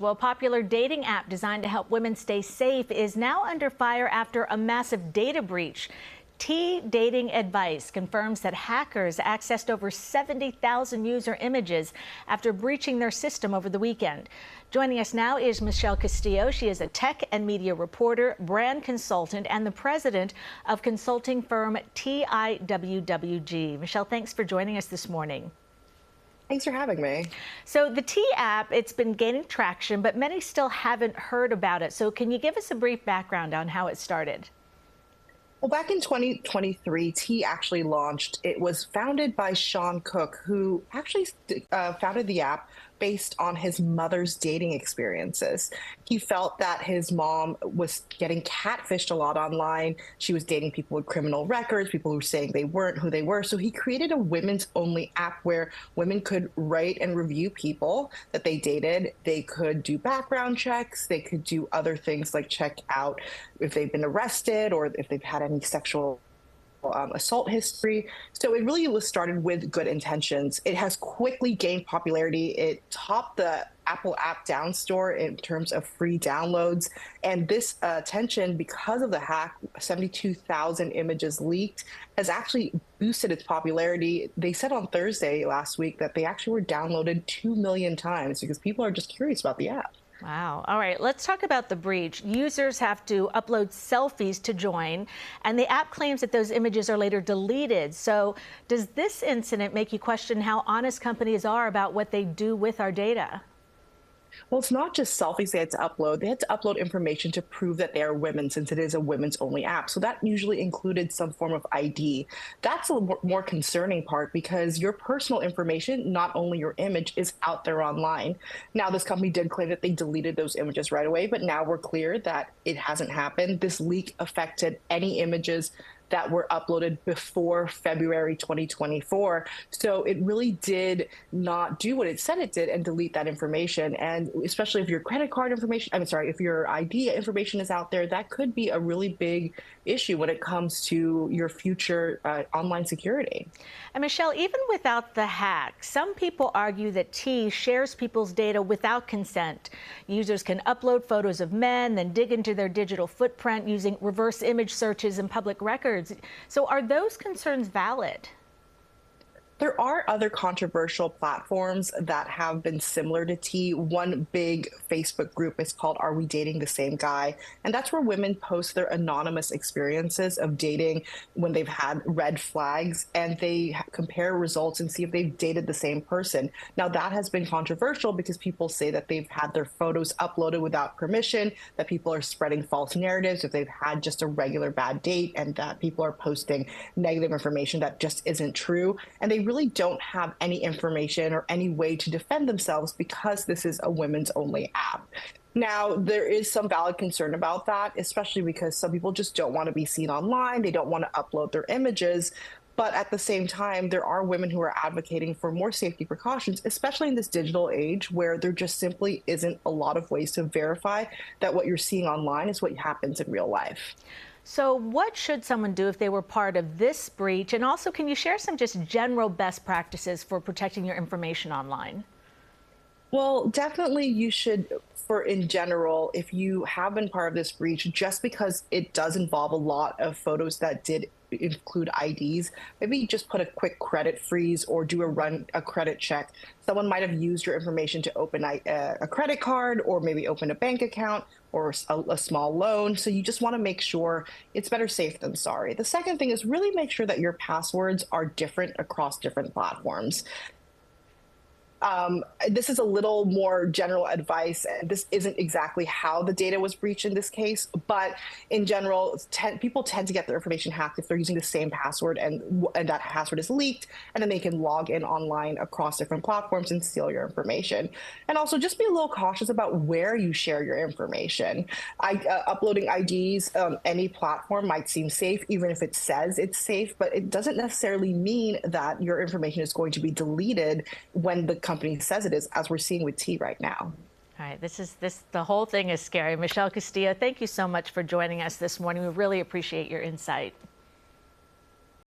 Well, a popular dating app designed to help women stay safe is now under fire after a massive data breach. T Dating Advice confirms that hackers accessed over 70,000 user images after breaching their system over the weekend. Joining us now is Michelle Castillo. She is a tech and media reporter, brand consultant, and the president of consulting firm TIWWG. Michelle, thanks for joining us this morning. Thanks for having me. So the T app, it's been gaining traction, but many still haven't heard about it. So can you give us a brief background on how it started? Well, back in 2023, T actually launched. It was founded by Sean Cook, who actually founded the app based on his mother's dating experiences. He felt that his mom was getting catfished a lot online. She was dating people with criminal records, people who were saying they weren't who they were. So he created a women's only app where women could rate and review people that they dated. They could do background checks. They could do other things like check out if they've been arrested or if they've had any sexual assault history. So it really was started with good intentions. It has quickly gained popularity. It topped the Apple App Down Store in terms of free downloads. And this attention, because of the hack, 72,000 images leaked, has actually boosted its popularity. They said on Thursday last week that they actually were downloaded 2 million times because people are just curious about the app. Wow. All right, let's talk about the breach. Users have to upload selfies to join, and the app claims that those images are later deleted. So does this incident make you question how honest companies are about what they do with our data? Well, it's not just selfies they had to upload. They had to upload information to prove that they are women, since it is a women's only app. So that usually included some form of ID. That's a more concerning part because your personal information, not only your image, is out there online. Now, this company did claim that they deleted those images right away, but now we're clear that it hasn't happened. This leak affected any images that were uploaded before February 2024. So it really did not do what it said it did and delete that information. And especially if your credit card information, if your ID information is out there, that could be a really big issue when it comes to your future online security. And Michelle, even without the hack, some people argue that T shares people's data without consent. Users can upload photos of men, then dig into their digital footprint using reverse image searches in public records. So are those concerns valid? There are other controversial platforms that have been similar to T. One big Facebook group is called Are We Dating the Same Guy? And that's where women post their anonymous experiences of dating when they've had red flags, and they compare results and see if they've dated the same person. Now, that has been controversial because people say that they've had their photos uploaded without permission, that people are spreading false narratives if they've had just a regular bad date, and that people are posting negative information that just isn't true. And they really don't have any information or any way to defend themselves because this is a women's only app. Now, there is some valid concern about that, especially because some people just don't want to be seen online. They don't want to upload their images. But at the same time, there are women who are advocating for more safety precautions, especially in this digital age where there just simply isn't a lot of ways to verify that what you're seeing online is what happens in real life. So what should someone do if they were part of this breach? And also, can you share some just general best practices for protecting your information online? Well, definitely you should, in general, if you have been part of this breach, just because it does involve a lot of photos that did include IDs, maybe just put a quick credit freeze or do a credit check. Someone might have used your information to open a credit card or maybe open a bank account or a small loan. So you just want to make sure it's better safe than sorry. The second thing is really make sure that your passwords are different across different platforms. This is a little more general advice, and this isn't exactly how the data was breached in this case, but in general, people tend to get their information hacked if they're using the same password and that password is leaked, and then they can log in online across different platforms and steal your information. And also just be a little cautious about where you share your information. Uploading IDs on any platform might seem safe, even if it says it's safe, but it doesn't necessarily mean that your information is going to be deleted when the company says it is, as we're seeing with T right now. All right, the whole thing is scary. Michelle Castillo, thank you so much for joining us this morning. We really appreciate your insight.